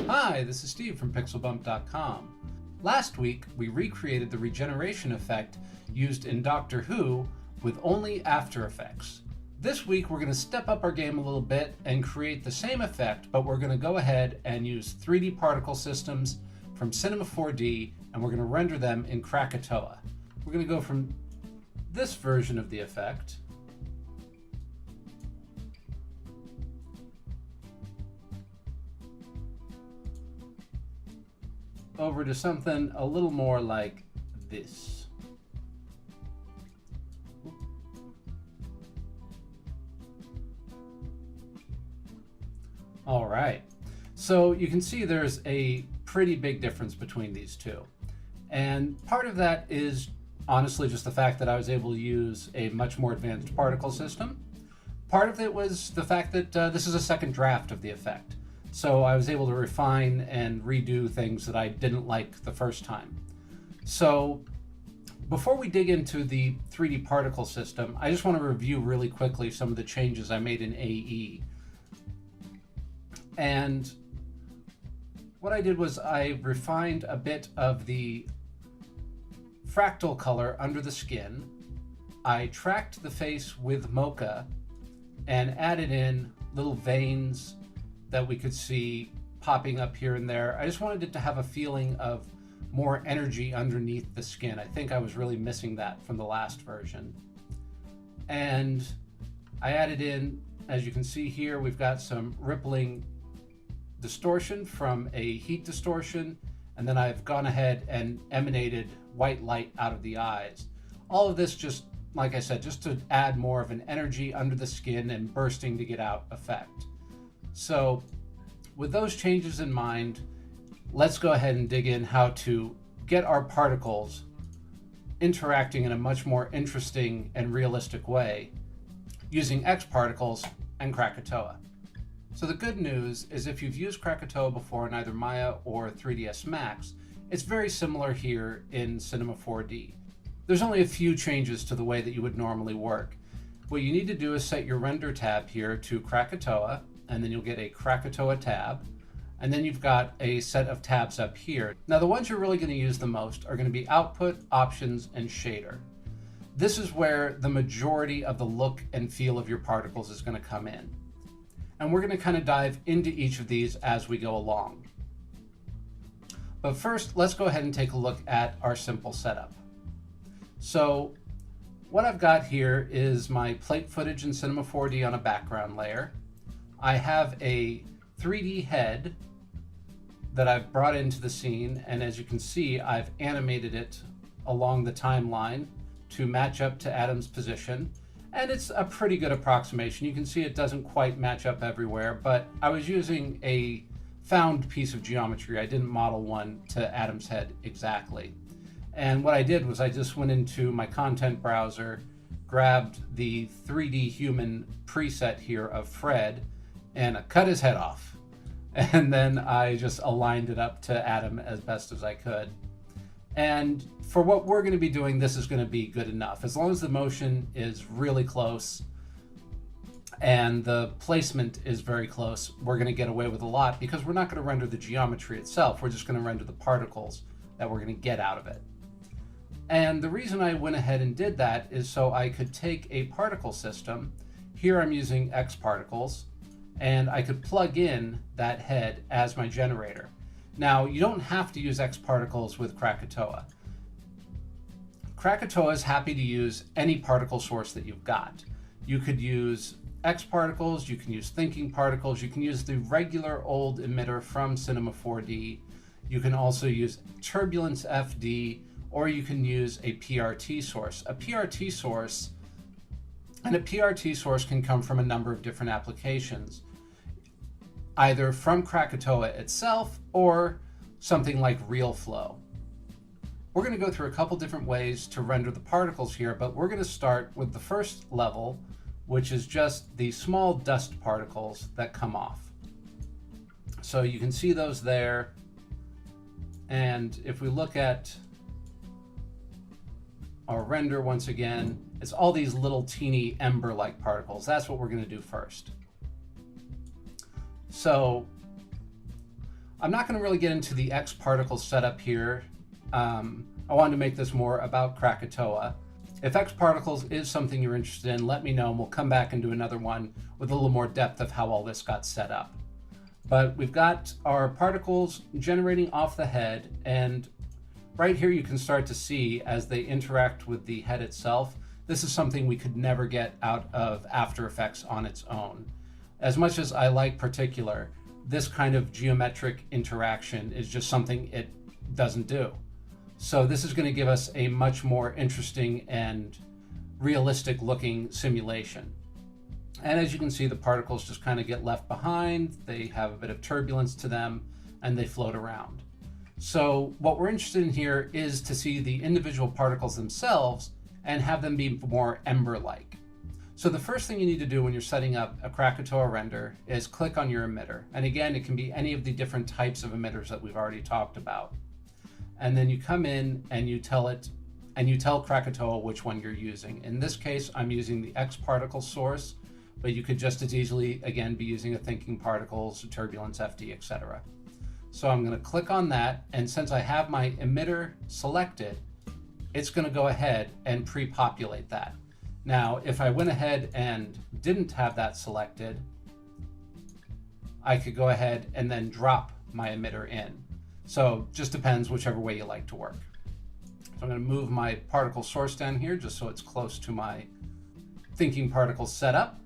Hi, this is Steve from PixelBump.com. Last week, we recreated the regeneration effect used in Doctor Who with only After Effects. This week, we're going to step up our game a little bit and create the same effect, but we're going to go ahead and use 3D particle systems from Cinema 4D, and we're going to render them in Krakatoa. We're going to go from this version of the effect over to something a little more like this. All right, so you can see there's a pretty big difference between these two. And part of that is honestly just the fact that I was able to use a much more advanced particle system. Part of it was the fact that this is a second draft of the effect. So I was able to refine and redo things that I didn't like the first time. So before we dig into the 3D particle system, I just want to review really quickly some of the changes I made in AE. And what I did was I refined a bit of the fractal color under the skin. I tracked the face with mocha and added in little veins that we could see popping up here and there. I just wanted it to have a feeling of more energy underneath the skin. I think I was really missing that from the last version. And I added in, as you can see here, we've got some rippling distortion from a heat distortion, and then I've gone ahead and emanated white light out of the eyes. All of this just, like I said, just to add more of an energy under the skin and bursting to get out effect. So with those changes in mind, let's go ahead and dig in how to get our particles interacting in a much more interesting and realistic way using X particles and Krakatoa. So the good news is if you've used Krakatoa before in either Maya or 3ds Max, it's very similar here in Cinema 4D. There's only a few changes to the way that you would normally work. What you need to do is set your render tab here to Krakatoa, and then you'll get a Krakatoa tab, and then you've got a set of tabs up here. Now the ones you're really going to use the most are going to be Output, Options, and Shader. This is where the majority of the look and feel of your particles is going to come in. And we're going to kind of dive into each of these as we go along. But first, let's go ahead and take a look at our simple setup. So what I've got here is my plate footage in Cinema 4D on a background layer. I have a 3D head that I've brought into the scene, and as you can see, I've animated it along the timeline to match up to Adam's position. And it's a pretty good approximation. You can see it doesn't quite match up everywhere, but I was using a found piece of geometry. I didn't model one to Adam's head exactly. And what I did was I just went into my content browser, grabbed the 3D human preset here of Fred, and I cut his head off. And then I just aligned it up to Adam as best as I could. And for what we're going to be doing, this is going to be good enough. As long as the motion is really close and the placement is very close, we're going to get away with a lot because we're not going to render the geometry itself. We're just going to render the particles that we're going to get out of it. And the reason I went ahead and did that is so I could take a particle system. Here I'm using X particles, and I could plug in that head as my generator. Now, you don't have to use X particles with Krakatoa. Krakatoa is happy to use any particle source that you've got. You could use X particles, you can use thinking particles, you can use the regular old emitter from Cinema 4D. You can also use Turbulence FD, or you can use a PRT source. A PRT source can come from a number of different applications, either from Krakatoa itself or something like RealFlow. We're going to go through a couple different ways to render the particles here, but we're going to start with the first level, which is just the small dust particles that come off. So you can see those there. And if we look at our render once again, it's all these little teeny ember-like particles. That's what we're going to do first. So I'm not going to really get into the X particle setup here. I wanted to make this more about Krakatoa. If X particles is something you're interested in, let me know and we'll come back and do another one with a little more depth of how all this got set up. But we've got our particles generating off the head, and right here you can start to see as they interact with the head itself. This is something we could never get out of After Effects on its own. As much as I like Particular, this kind of geometric interaction is just something it doesn't do. So this is going to give us a much more interesting and realistic looking simulation. And as you can see, the particles just kind of get left behind. They have a bit of turbulence to them and they float around. So what we're interested in here is to see the individual particles themselves and have them be more ember-like. So the first thing you need to do when you're setting up a Krakatoa render is click on your emitter. And again, it can be any of the different types of emitters that we've already talked about. And then you come in and you tell Krakatoa which one you're using. In this case, I'm using the X particle source, but you could just as easily, again, be using a thinking particles, a turbulence FD, etc. So I'm going to click on that, and since I have my emitter selected, it's going to go ahead and pre-populate that. Now, if I went ahead and didn't have that selected, I could go ahead and then drop my emitter in. So just depends whichever way you like to work. So I'm going to move my particle source down here just so it's close to my thinking particle setup.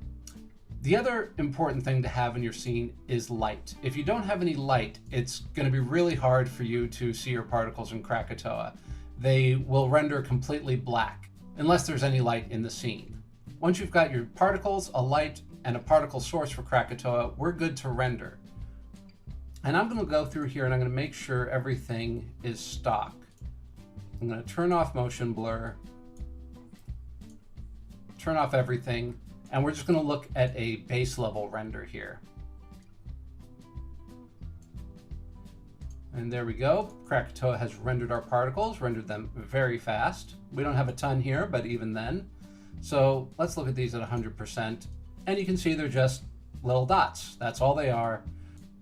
The other important thing to have in your scene is light. If you don't have any light, it's going to be really hard for you to see your particles in Krakatoa. They will render completely black unless there's any light in the scene. Once you've got your particles, a light, and a particle source for Krakatoa, we're good to render. And I'm going to go through here and I'm going to make sure everything is stock. I'm going to turn off motion blur, turn off everything, and we're just going to look at a base level render here. And there we go. Krakatoa has rendered our particles, rendered them very fast. We don't have a ton here, but even then. So let's look at these at 100%. And you can see they're just little dots. That's all they are,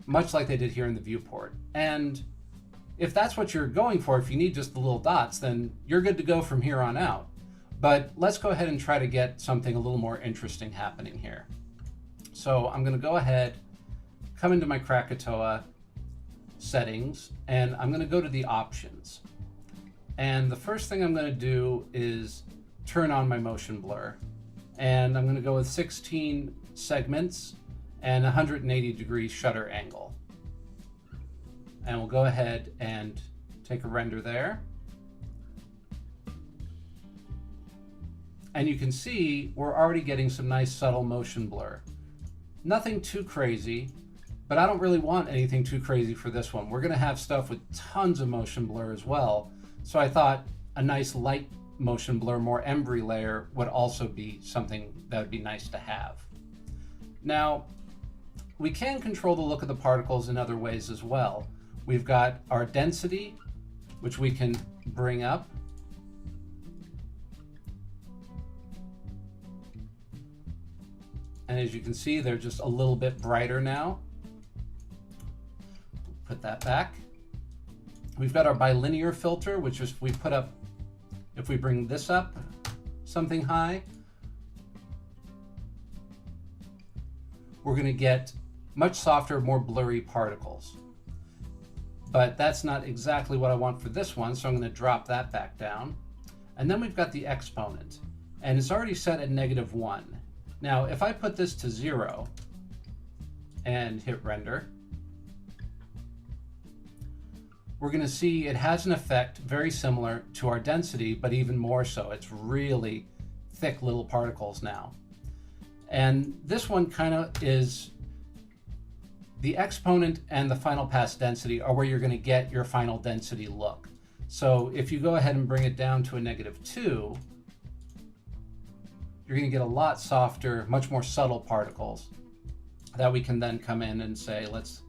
much like they did here in the viewport. And if that's what you're going for, if you need just the little dots, then you're good to go from here on out. But let's go ahead and try to get something a little more interesting happening here. So I'm going to go ahead, come into my Krakatoa settings, and I'm going to go to the options. And the first thing I'm going to do is turn on my motion blur. And I'm going to go with 16 segments and 180 degree shutter angle. And we'll go ahead and take a render there. And you can see we're already getting some nice subtle motion blur. Nothing too crazy, but I don't really want anything too crazy for this one. We're going to have stuff with tons of motion blur as well. So I thought a nice light motion blur, more embry layer would also be something that would be nice to have. Now, we can control the look of the particles in other ways as well. We've got our density, which we can bring up. And as you can see, they're just a little bit brighter now. Put that back. We've got our bilinear filter, which is we put up, if we bring this up something high, we're going to get much softer, more blurry particles. But that's not exactly what I want for this one, so I'm going to drop that back down. And then we've got the exponent, and it's already set at -1. Now, if I put this to 0 and hit render, we're going to see it has an effect very similar to our density, but even more so. It's really thick little particles now. And this one kind of is the exponent and the final pass density are where you're going to get your final density look. So if you go ahead and bring it down to a -2, you're going to get a lot softer, much more subtle particles that we can then come in and say, let's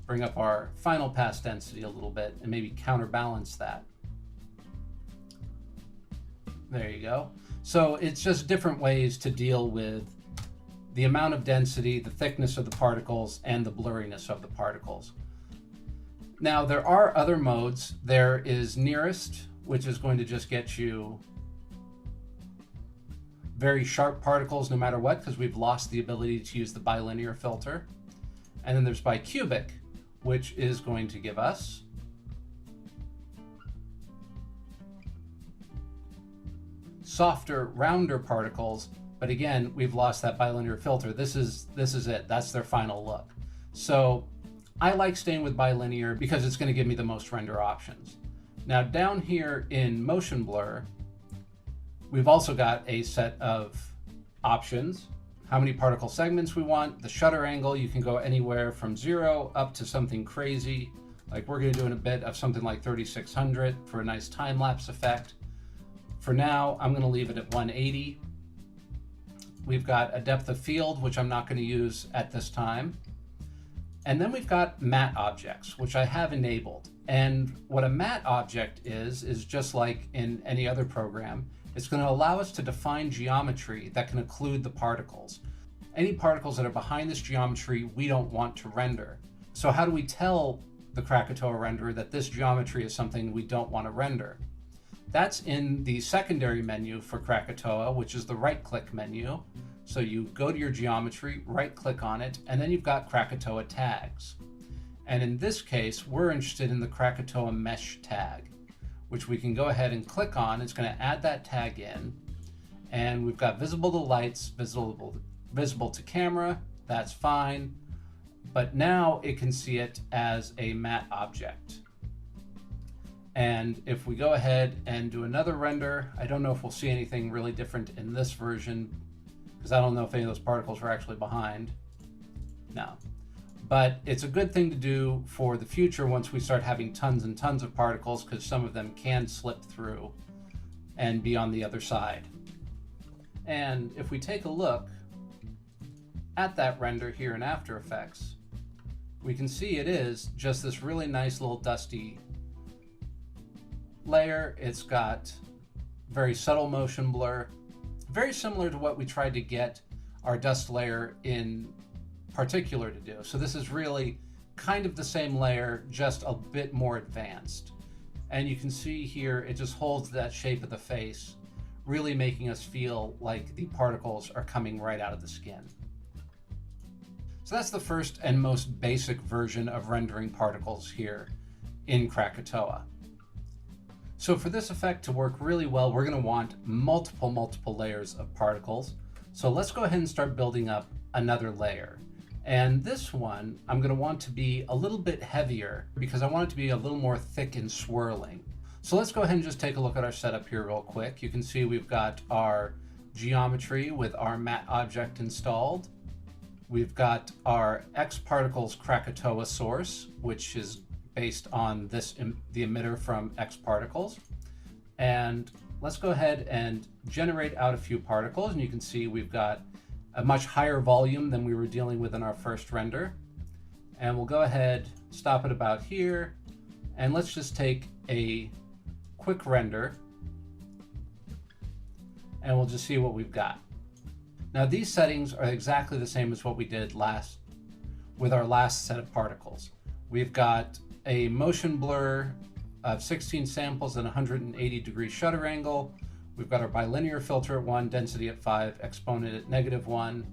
bring up our final pass density a little bit and maybe counterbalance that. There you go. So it's just different ways to deal with the amount of density, the thickness of the particles, and the blurriness of the particles. Now there are other modes. There is nearest, which is going to just get you very sharp particles no matter what, because we've lost the ability to use the bilinear filter. And then there's bicubic, which is going to give us softer, rounder particles. But again, we've lost that bilinear filter. This is it. That's their final look. So I like staying with bilinear because it's going to give me the most render options. Now down here in motion blur, we've also got a set of options. How many particle segments we want, the shutter angle. You can go anywhere from 0 up to something crazy. Like we're going to do in a bit of something like 3600 for a nice time-lapse effect. For now, I'm going to leave it at 180. We've got a depth of field, which I'm not going to use at this time. And then we've got matte objects, which I have enabled. And what a matte object is just like in any other program, it's going to allow us to define geometry that can occlude the particles. Any particles that are behind this geometry, we don't want to render. So how do we tell the Krakatoa renderer that this geometry is something we don't want to render? That's in the secondary menu for Krakatoa, which is the right-click menu. So you go to your geometry, right-click on it, and then you've got Krakatoa tags. And in this case, we're interested in the Krakatoa mesh tag, which we can go ahead and click on. It's going to add that tag in. And we've got visible to lights, visible to camera. That's fine. But now it can see it as a matte object. And if we go ahead and do another render, I don't know if we'll see anything really different in this version, because I don't know if any of those particles are actually behind. No. But it's a good thing to do for the future once we start having tons and tons of particles, because some of them can slip through and be on the other side. And if we take a look at that render here in After Effects, we can see it is just this really nice little dusty layer. It's got very subtle motion blur, very similar to what we tried to get our dust layer in Particular to do. So this is really kind of the same layer, just a bit more advanced. And you can see here, it just holds that shape of the face, really making us feel like the particles are coming right out of the skin. So that's the first and most basic version of rendering particles here in Krakatoa. So for this effect to work really well, we're going to want multiple layers of particles. So let's go ahead and start building up another layer. And this one, I'm going to want to be a little bit heavier because I want it to be a little more thick and swirling. So let's go ahead and just take a look at our setup here real quick. You can see we've got our geometry with our matte object installed. We've got our X Particles Krakatoa source, which is based on the emitter from X Particles. And let's go ahead and generate out a few particles. And you can see we've got a much higher volume than we were dealing with in our first render. And we'll go ahead, stop it about here, and let's just take a quick render and we'll just see what we've got. Now these settings are exactly the same as what we did with our last set of particles. We've got a motion blur of 16 samples and 180-degree shutter angle. We've got our bilinear filter at 1, density at 5, exponent at -1.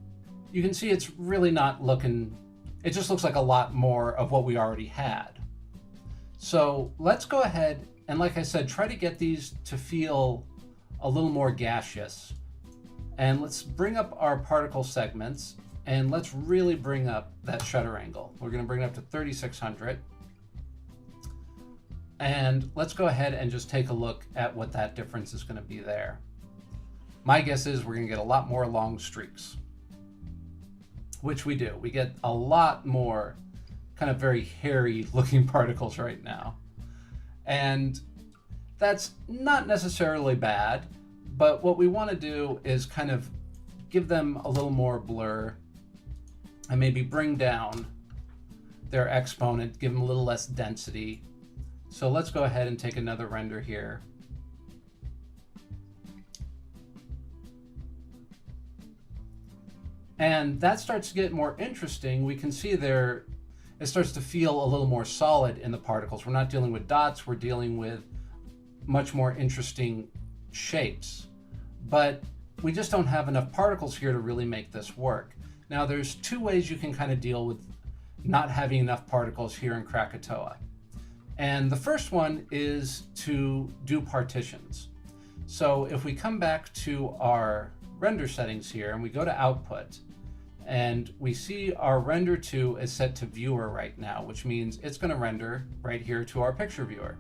You can see it's really not looking, it just looks like a lot more of what we already had. So let's go ahead and, like I said, try to get these to feel a little more gaseous. And let's bring up our particle segments and let's really bring up that shutter angle. We're going to bring it up to 3600. And let's go ahead and just take a look at what that difference is going to be there. My guess is we're going to get a lot more long streaks, which we do. We get a lot more kind of very hairy looking particles right now. And that's not necessarily bad, but what we want to do is kind of give them a little more blur and maybe bring down their exponent, give them a little less density. So let's go ahead and take another render here. And that starts to get more interesting. We can see there, it starts to feel a little more solid in the particles. We're not dealing with dots, we're dealing with much more interesting shapes. But we just don't have enough particles here to really make this work. Now there's two ways you can kind of deal with not having enough particles here in Krakatoa. And the first one is to do partitions. So if we come back to our render settings here and we go to output, and we see our render to is set to viewer right now, which means it's going to render right here to our picture viewer.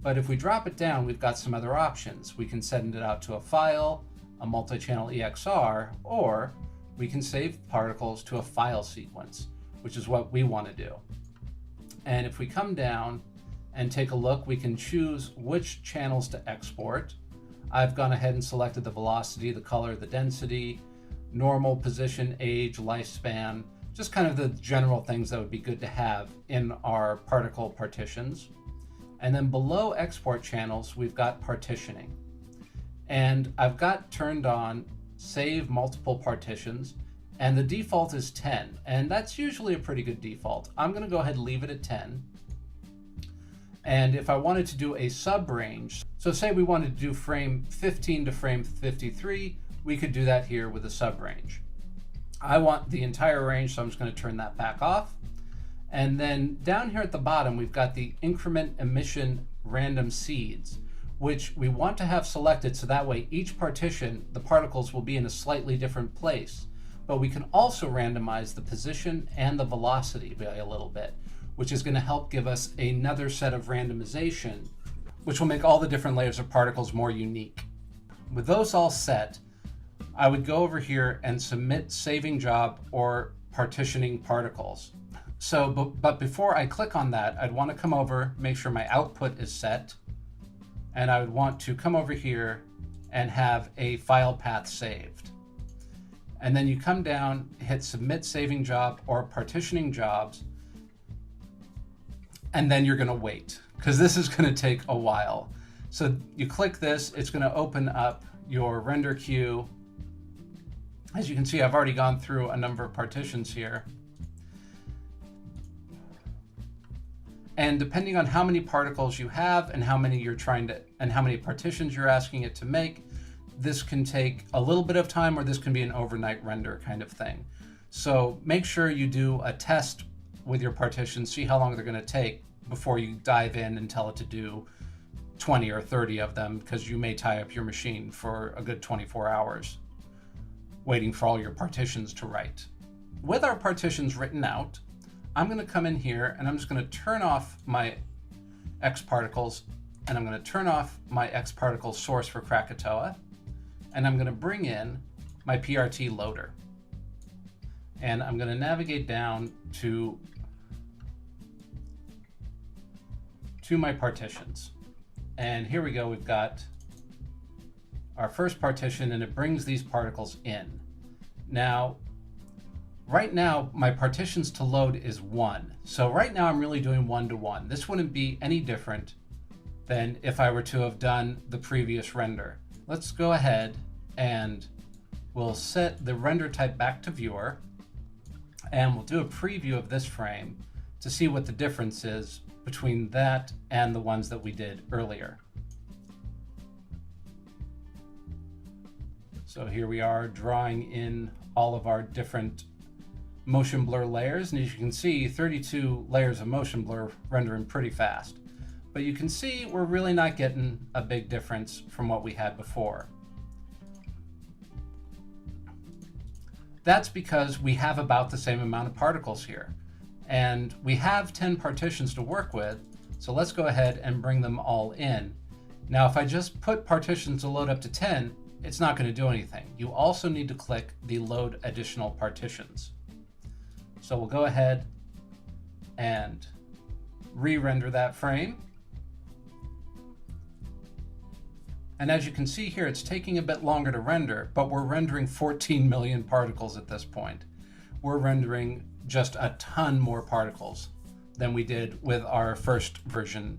But if we drop it down, we've got some other options. We can send it out to a file, a multi-channel EXR, or we can save particles to a file sequence, which is what we want to do. And if we come down and take a look, we can choose which channels to export. I've gone ahead and selected the velocity, the color, the density, normal, position, age, lifespan, just kind of the general things that would be good to have in our particle partitions. And then below export channels, we've got partitioning. And I've got turned on save multiple partitions, and the default is 10. And that's usually a pretty good default. I'm going to go ahead and leave it at 10. And if I wanted to do a sub range, so say we wanted to do frame 15 to frame 53, we could do that here with a sub range. I want the entire range, so I'm just going to turn that back off. And then down here at the bottom, we've got the increment emission random seeds, which we want to have selected so that way each partition, the particles will be in a slightly different place. But we can also randomize the position and the velocity by a little bit, which is going to help give us another set of randomization, which will make all the different layers of particles more unique. With those all set, I would go over here and submit saving job or partitioning particles. So, but before I click on that, I'd want to come over, make sure my output is set, and I would want to come over here and have a file path saved. And then you come down, hit submit saving job or partitioning jobs, and then you're going to wait, because this is going to take a while. So you click this, it's going to open up your render queue. As you can see, I've already gone through a number of partitions here. And depending on how many particles you have and how many you're trying to, and how many partitions you're asking it to make, this can take a little bit of time, or this can be an overnight render kind of thing. So make sure you do a test with your partitions, see how long they're going to take before you dive in and tell it to do 20 or 30 of them, because you may tie up your machine for a good 24 hours waiting for all your partitions to write. With our partitions written out, I'm going to come in here and I'm just going to turn off my X particles, and I'm going to turn off my X particle source for Krakatoa, and I'm going to bring in my PRT loader. And I'm going to navigate down to my partitions. And here we go, we've got our first partition, and it brings these particles in. Now, right now, my partitions to load is 1. So right now I'm really doing 1-to-1. This wouldn't be any different than if I were to have done the previous render. Let's go ahead and we'll set the render type back to viewer, and we'll do a preview of this frame to see what the difference is between that and the ones that we did earlier. So here we are drawing in all of our different motion blur layers, and as you can see, 32 layers of motion blur rendering pretty fast. But you can see we're really not getting a big difference from what we had before. That's because we have about the same amount of particles here, and we have 10 partitions to work with, so let's go ahead and bring them all in. Now, if I just put partitions to load up to 10, it's not going to do anything. You also need to click the load additional partitions. So we'll go ahead and re-render that frame. And as you can see here, it's taking a bit longer to render, but we're rendering 14 million particles at this point. We're rendering just a ton more particles than we did with our first version.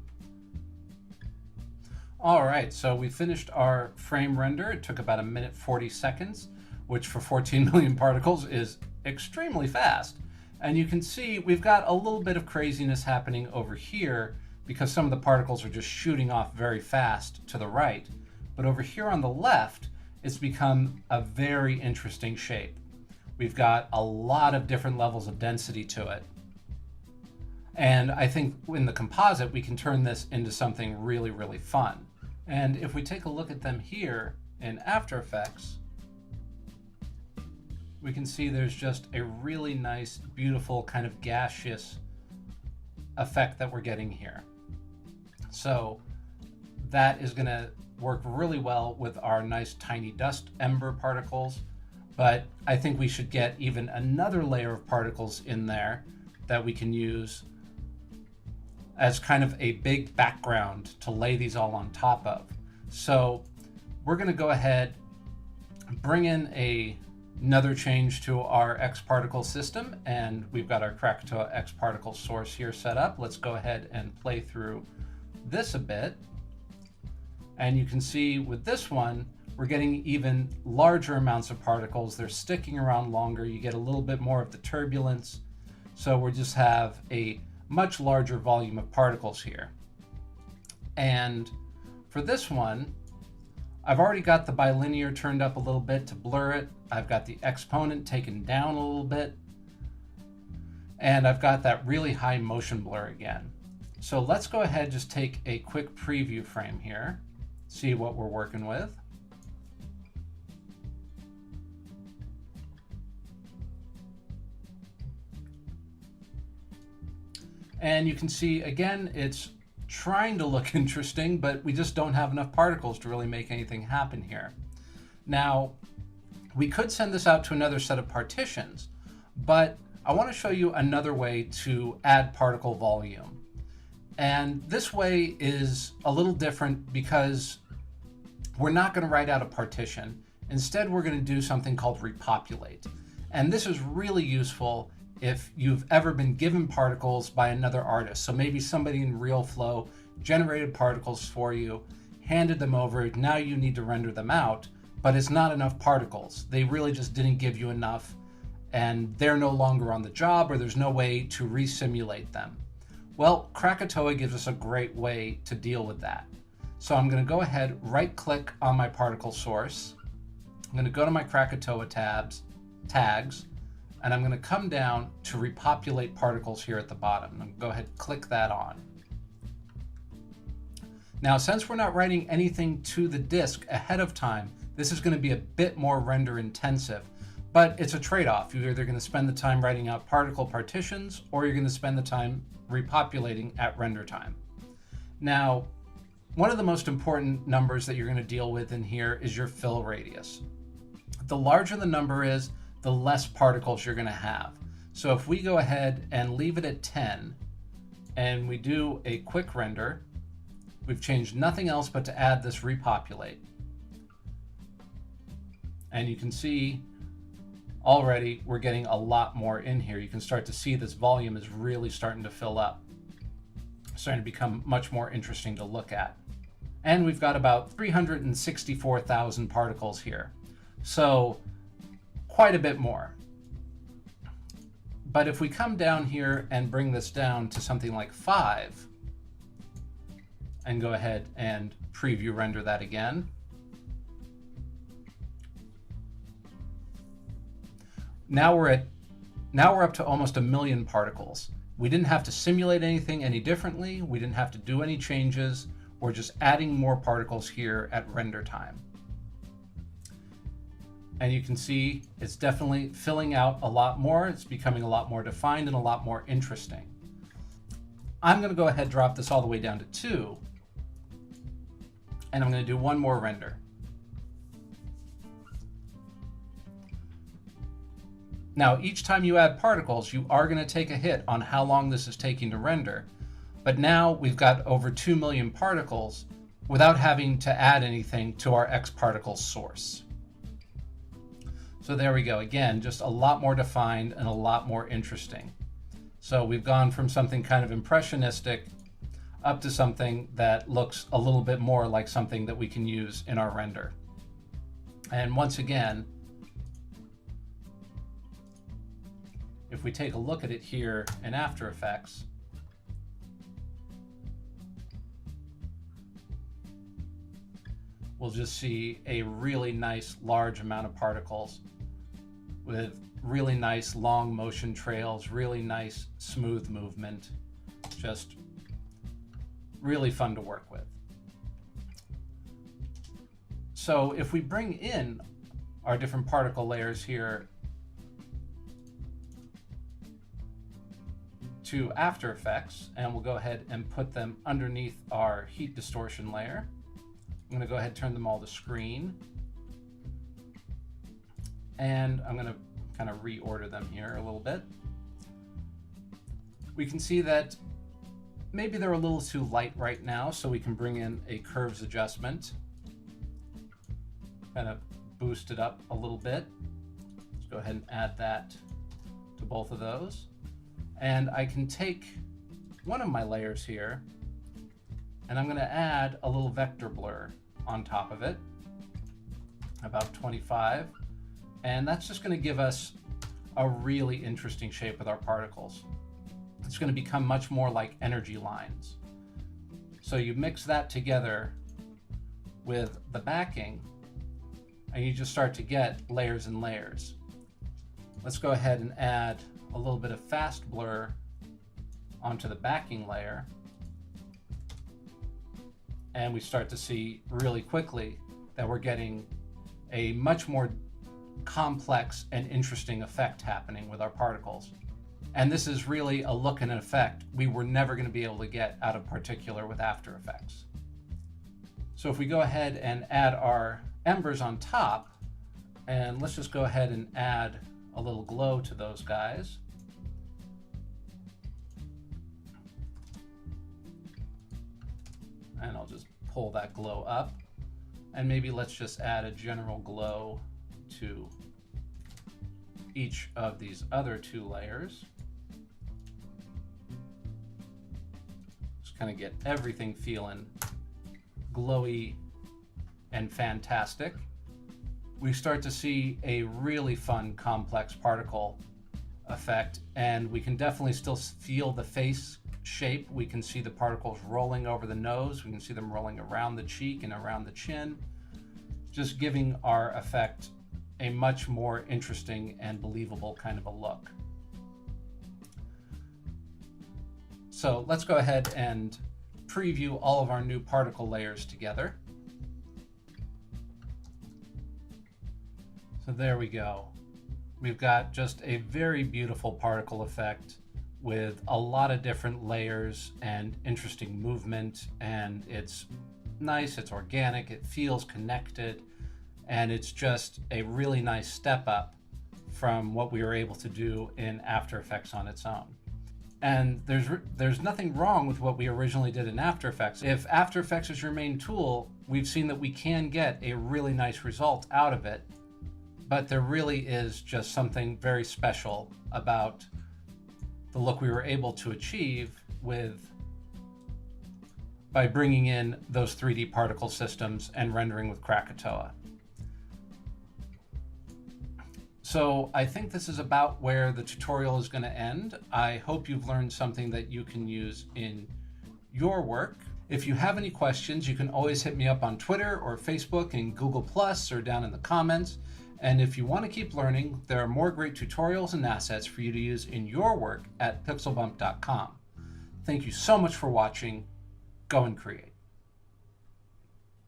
All right, so we finished our frame render. It took about 1:40 seconds, which for 14 million particles is extremely fast. And you can see we've got a little bit of craziness happening over here because some of the particles are just shooting off very fast to the right. But over here on the left, it's become a very interesting shape. We've got a lot of different levels of density to it. And I think in the composite, we can turn this into something really, really fun. And if we take a look at them here in After Effects, we can see there's just a really nice, beautiful kind of gaseous effect that we're getting here. So that is going to work really well with our nice tiny dust ember particles. But I think we should get even another layer of particles in there that we can use as kind of a big background to lay these all on top of. So we're going to go ahead, bring in another change to our X particle system, and we've got our Krakatoa X particle source here set up. Let's go ahead and play through this a bit. And you can see with this one, we're getting even larger amounts of particles. They're sticking around longer. You get a little bit more of the turbulence. So we just have a much larger volume of particles here. And for this one, I've already got the bilinear turned up a little bit to blur it. I've got the exponent taken down a little bit. And I've got that really high motion blur again. So let's go ahead and just take a quick preview frame here, see what we're working with. And you can see, again, it's trying to look interesting, but we just don't have enough particles to really make anything happen here. Now, we could send this out to another set of partitions, but I want to show you another way to add particle volume. And this way is a little different because we're not going to write out a partition. Instead, we're going to do something called repopulate. And this is really useful if you've ever been given particles by another artist. So maybe somebody in RealFlow generated particles for you, handed them over, now you need to render them out, but it's not enough particles. They really just didn't give you enough, and they're no longer on the job, or there's no way to resimulate them. Well, Krakatoa gives us a great way to deal with that. So I'm going to go ahead, right-click on my particle source. I'm going to go to my Krakatoa tags, and I'm going to come down to repopulate particles here at the bottom. I'm going to go ahead and click that on. Now, since we're not writing anything to the disk ahead of time, this is going to be a bit more render intensive, but it's a trade-off. You're either going to spend the time writing out particle partitions, or you're going to spend the time repopulating at render time. Now, one of the most important numbers that you're going to deal with in here is your fill radius. The larger the number is, the less particles you're going to have. So if we go ahead and leave it at 10 and we do a quick render, we've changed nothing else but to add this repopulate. And you can see already we're getting a lot more in here. You can start to see this volume is really starting to fill up, starting to become much more interesting to look at. And we've got about 364,000 particles here. So quite a bit more. But if we come down here and bring this down to something like 5 and go ahead and preview render that again, now we're up to almost 1 million particles. We didn't have to simulate anything any differently. We didn't have to do any changes. We're just adding more particles here at render time. And you can see it's definitely filling out a lot more. It's becoming a lot more defined and a lot more interesting. I'm going to go ahead and drop this all the way down to 2. And I'm going to do one more render. Now, each time you add particles, you are going to take a hit on how long this is taking to render. But now we've got over 2 million particles without having to add anything to our X particle source. So there we go. Again, just a lot more defined and a lot more interesting. So we've gone from something kind of impressionistic up to something that looks a little bit more like something that we can use in our render. And once again, if we take a look at it here in After Effects, we'll just see a really nice large amount of particles with really nice long motion trails, really nice smooth movement, just really fun to work with. So if we bring in our different particle layers here to After Effects, and we'll go ahead and put them underneath our heat distortion layer. I'm going to go ahead and turn them all to screen. And I'm going to kind of reorder them here a little bit. We can see that maybe they're a little too light right now, so we can bring in a curves adjustment. Kind of boost it up a little bit. Let's go ahead and add that to both of those. And I can take one of my layers here, and I'm going to add a little vector blur on top of it, about 25. And that's just going to give us a really interesting shape with our particles. It's going to become much more like energy lines. So you mix that together with the backing, and you just start to get layers and layers. Let's go ahead and add a little bit of fast blur onto the backing layer. And we start to see really quickly that we're getting a much more complex and interesting effect happening with our particles. And this is really a look and an effect we were never going to be able to get out of particular with After Effects. So if we go ahead and add our embers on top, and let's just go ahead and add a little glow to those guys. And I'll just pull that glow up. And maybe let's just add a general glow to each of these other two layers. Just kind of get everything feeling glowy and fantastic. We start to see a really fun complex particle effect, and we can definitely still feel the face shape. We can see the particles rolling over the nose. We can see them rolling around the cheek and around the chin, just giving our effect a much more interesting and believable kind of a look. So let's go ahead and preview all of our new particle layers together. So there we go. We've got just a very beautiful particle effect with a lot of different layers and interesting movement, and it's nice, it's organic, it feels connected, and it's just a really nice step up from what we were able to do in After Effects on its own. And there's nothing wrong with what we originally did in After Effects. If After Effects is your main tool, we've seen that we can get a really nice result out of it, but there really is just something very special about the look we were able to achieve by bringing in those 3D particle systems and rendering with Krakatoa. So I think this is about where the tutorial is going to end. I hope you've learned something that you can use in your work. If you have any questions, you can always hit me up on Twitter or Facebook and Google+, or down in the comments. And if you want to keep learning, there are more great tutorials and assets for you to use in your work at pixelbump.com. Thank you so much for watching. Go and create.